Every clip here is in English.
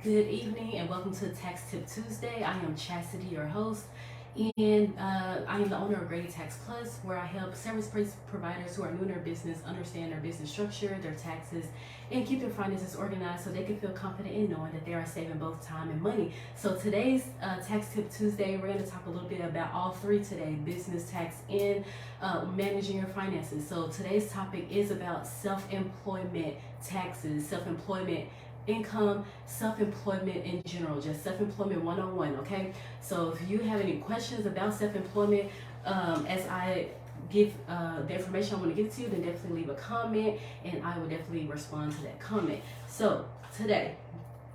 Good evening and welcome to Tax Tip Tuesday. I am Chastity, your host, and I am the owner of Grady Tax Plus, where I help service providers who are new in their business understand their business structure, their taxes, and keep their finances organized so they can feel confident in knowing that they are saving both time and money. So today's Tax Tip Tuesday, we're going to talk a little bit about all three today: business, tax, and managing your finances. So today's topic is about self-employment taxes, self-employment income, self-employment in general, just self-employment 101. Okay, so if you have any questions about self-employment, as I give the information I want to give to you, then definitely leave a comment and I will definitely respond to that comment. So today,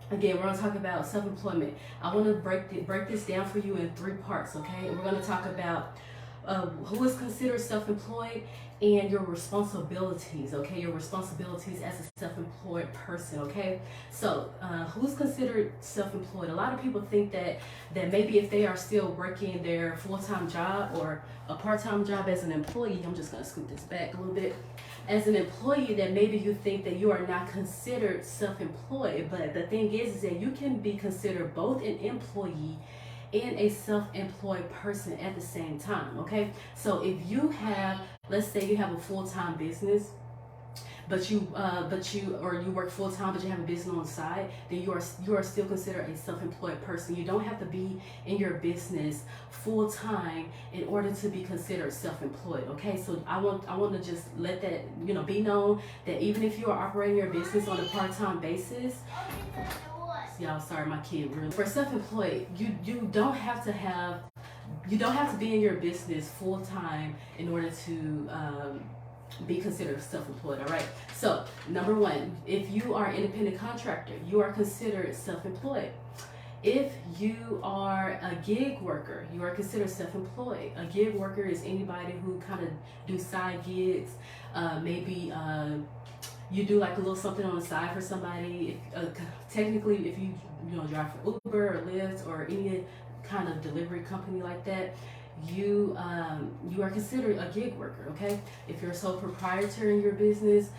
again, we're going to talk about self-employment. I want to break this down for you in three parts. Okay, we're going to talk about who is considered self-employed and your responsibilities. Okay, your responsibilities as a self-employed person. Okay, so who's considered self-employed? A lot of people think that maybe if they are still working their full-time job or a part-time job as an employee, I'm just going to scoot this back a little bit, as an employee, that maybe you think that you are not considered self-employed. But the thing is that you can be considered both an employee and a self-employed person at the same time. Okay, so if you have, let's say you have a full-time business, but you work full time, but you have a business on the side, then you are still considered a self-employed person. You don't have to be in your business full time in order to be considered self-employed. Okay, so I want to just let that be known that even if you are operating your business on a part-time basis, y'all, sorry, my kid really. For self-employed, you don't have to be in your business full time in order to be considered self-employed. All right, so number one, if you are an independent contractor, you are considered self-employed. If you are a gig worker, you are considered self-employed. A gig worker is anybody who kind of do side gigs. Maybe you do like a little something on the side for somebody. Technically, if you drive for Uber or Lyft or any kind of delivery company like that, you are considered a gig worker. Okay, if you're a sole proprietor in your business,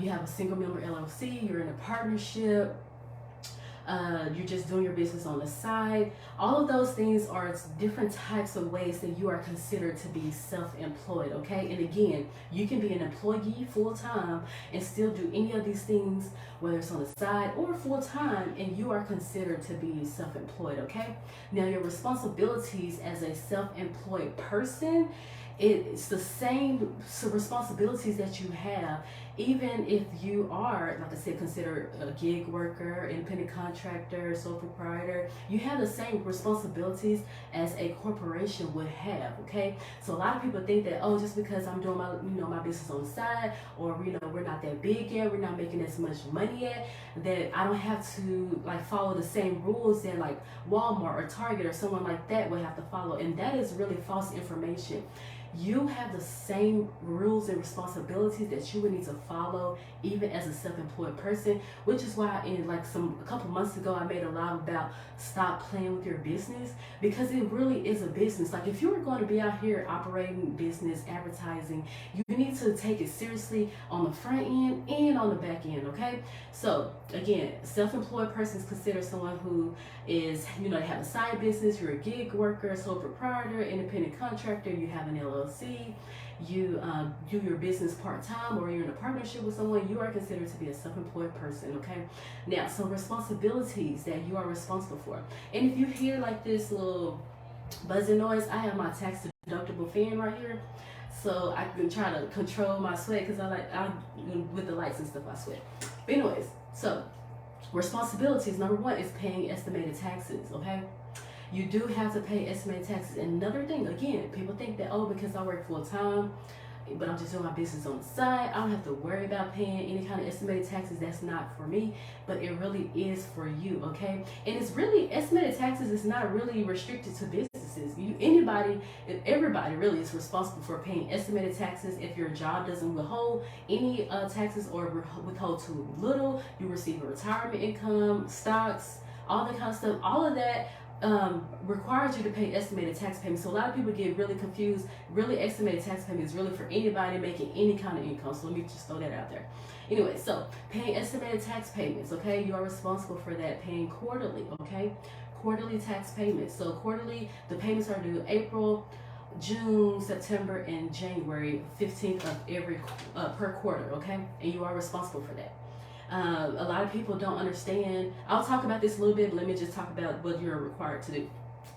you have a single member LLC, you're in a partnership, you're just doing your business on the side. All of those things are different types of ways that you are considered to be self-employed. Okay, and again, you can be an employee full time and still do any of these things, whether it's on the side or full time, and you are considered to be self-employed. Okay, now your responsibilities as a self-employed person, it's the same responsibilities that you have, even if you are, like I said, considered a gig worker, independent contractor, sole proprietor. You have the same responsibilities as a corporation would have. Okay, so a lot of people think that, oh, just because I'm doing my business on the side, or we're not that big yet, we're not making as much money yet, that I don't have to like follow the same rules that like Walmart or Target or someone like that would have to follow, and that is really false information. You have the same rules and responsibilities that you would need to follow even as a self-employed person, which is why in a couple months ago I made a live about stop playing with your business, because it really is a business. Like if you were going to be out here operating business, advertising, you need to take it seriously on the front end and on the back end. Okay, so again, self-employed person is considered someone who is, they have a side business, you're a gig worker, sole proprietor, independent contractor, you have an LLC, you do your business part-time, or you're in a partnership with someone, you are considered to be a self-employed person. Okay, now, so responsibilities that you are responsible for. And if you hear like this little buzzing noise, I have my tax deductible fan right here, so I can try to control my sweat, because I with the lights and stuff I sweat. But anyways, so responsibilities, number one is paying estimated taxes. Okay, you do have to pay estimated taxes. And another thing, again, people think that, oh, because I work full time, but I'm just doing my business on the side, I don't have to worry about paying any kind of estimated taxes. That's not for me, but it really is for you. Okay, and it's really, estimated taxes is not really restricted to businesses. Everybody really is responsible for paying estimated taxes. If your job doesn't withhold any taxes, or withhold too little, you receive a retirement income, stocks, all that kind of stuff. All of that requires you to pay estimated tax payments. So a lot of people get really confused. Really, estimated tax payment is really for anybody making any kind of income. So let me just throw that out there. Anyway, so paying estimated tax payments, okay? You are responsible for that, paying quarterly, okay? Quarterly tax payments. So quarterly, the payments are due April, June, September, and January 15th of every per quarter, okay? And you are responsible for that. A lot of people don't understand. I'll talk about this a little bit, but let me just talk about what you're required to do.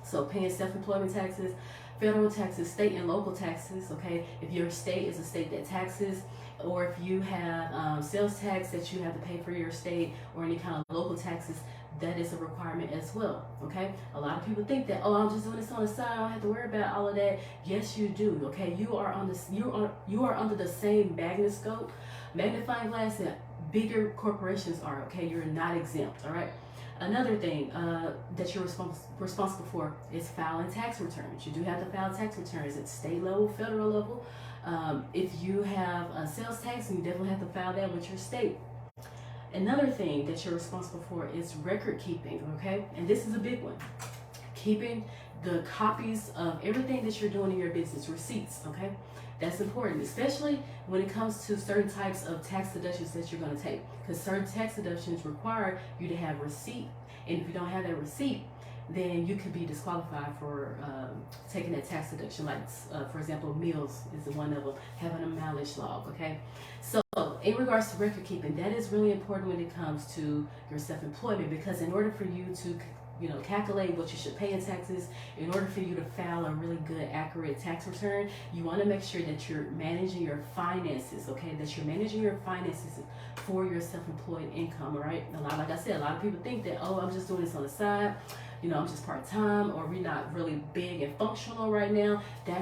So paying self-employment taxes, federal taxes, state and local taxes, okay? If your state is a state that taxes, or if you have sales tax that you have to pay for your state, or any kind of local taxes, that is a requirement as well, okay? A lot of people think that, oh, I'm just doing this on the side, I don't have to worry about all of that. Yes, you do, okay? You are on this, you are under the same magnifying glass that bigger corporations are, okay? You're not exempt, all right? Another thing that you're responsible for is filing tax returns. You do have to file tax returns at state level, federal level. If you have a sales tax, you definitely have to file that with your state. Another thing that you're responsible for is record keeping, okay? And this is a big one. Keeping the copies of everything that you're doing in your business, receipts, okay? That's important, especially when it comes to certain types of tax deductions that you're going to take, because certain tax deductions require you to have receipt, and if you don't have that receipt, then you could be disqualified for taking that tax deduction. Like, for example, meals is one of them, having a mileage log, okay? So in regards to record keeping, that is really important when it comes to your self-employment, because in order for you to calculate what you should pay in taxes, in order for you to file a really good, accurate tax return, you want to make sure that you're managing your finances, okay? That you're managing your finances for your self-employed income, all right? Like I said, a lot of people think that, oh, I'm just doing this on the side, I'm just part-time, or we're not really big and functional right now. That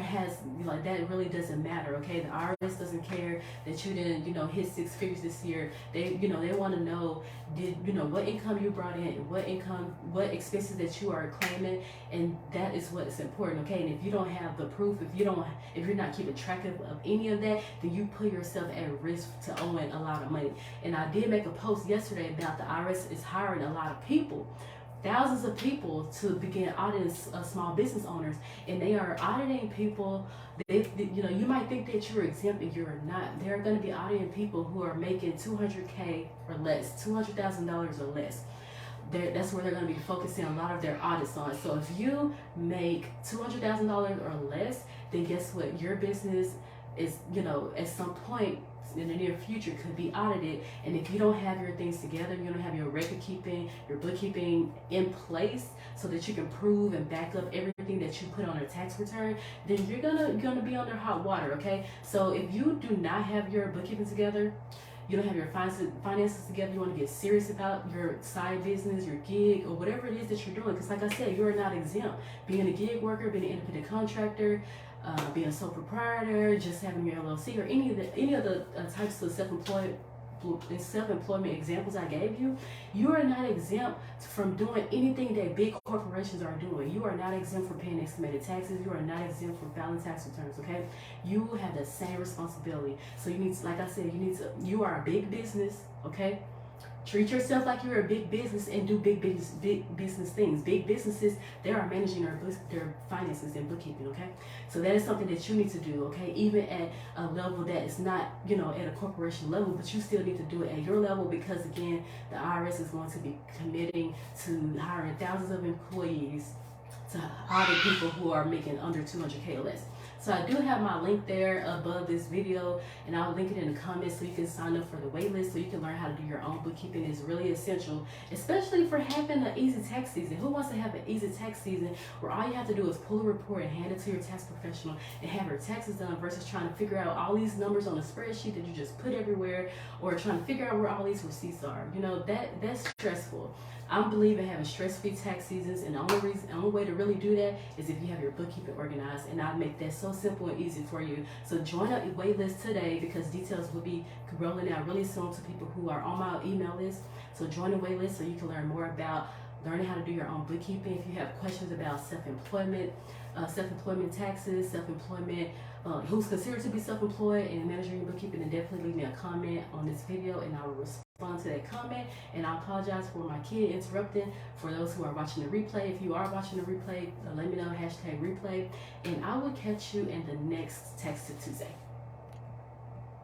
really doesn't matter, okay? The IRS doesn't care that you didn't, hit 6 figures this year. They want to know, what income you brought in, what expenses that you are claiming, and that is what is important, okay? And if you don't have the proof, if you're not keeping track of any of that, then you put yourself at risk to owing a lot of money. And I did make a post yesterday about the IRS is hiring a lot of people, thousands of people, to begin auditing small business owners, and they are auditing people. You might think that you're exempt, and you're not. They're going to be auditing people who are making $200K or less, $200,000 or less. That's where they're going to be focusing a lot of their audits on. So if you make $200,000 or less, then guess what? Your business is, at some point in the near future could be audited. And if you don't have your things together, you don't have your record keeping, your bookkeeping in place so that you can prove and back up everything that you put on a tax return, then you're gonna be under hot water, okay? So if you do not have your bookkeeping together, you don't have your finances together, you want to get serious about your side business, your gig, or whatever it is that you're doing, because like I said, you're not exempt. Being a gig worker, being an independent contractor, being a sole proprietor, just having your LLC, or any of the types of self-employment examples I gave you, you are not exempt from doing anything that big corporations are doing. You are not exempt from paying estimated taxes. You are not exempt from filing tax returns, okay? You have the same responsibility. So you need to, like I said, you are a big business, okay? Treat yourself like you're a big business and do big business things. Big businesses, they are managing their finances and bookkeeping, okay? So that is something that you need to do, okay? Even at a level that is not, at a corporation level, but you still need to do it at your level, because again, the IRS is going to be committing to hiring thousands of employees to audit people who are making under 200K or less. So I do have my link there above this video, and I'll link it in the comments so you can sign up for the wait list so you can learn how to do your own bookkeeping. It's really essential, especially for having an easy tax season. Who wants to have an easy tax season where all you have to do is pull a report and hand it to your tax professional and have your taxes done, versus trying to figure out all these numbers on a spreadsheet that you just put everywhere, or trying to figure out where all these receipts are. That's stressful. I believe in having stress-free tax seasons, and the only way to really do that is if you have your bookkeeping organized, and I'll make that so simple and easy for you. So join a wait list today, because details will be rolling out really soon to people who are on my email list. So join the wait list so you can learn more about learning how to do your own bookkeeping. If you have questions about self-employment taxes, self-employment, who's considered to be self-employed, and managing your bookkeeping, then definitely leave me a comment on this video, and I will respond. respond to that comment. And I apologize for my kid interrupting. For those who are watching the replay, if you are watching the replay, let me know, #replay. And I will catch you in the next Tax Tip Tuesday.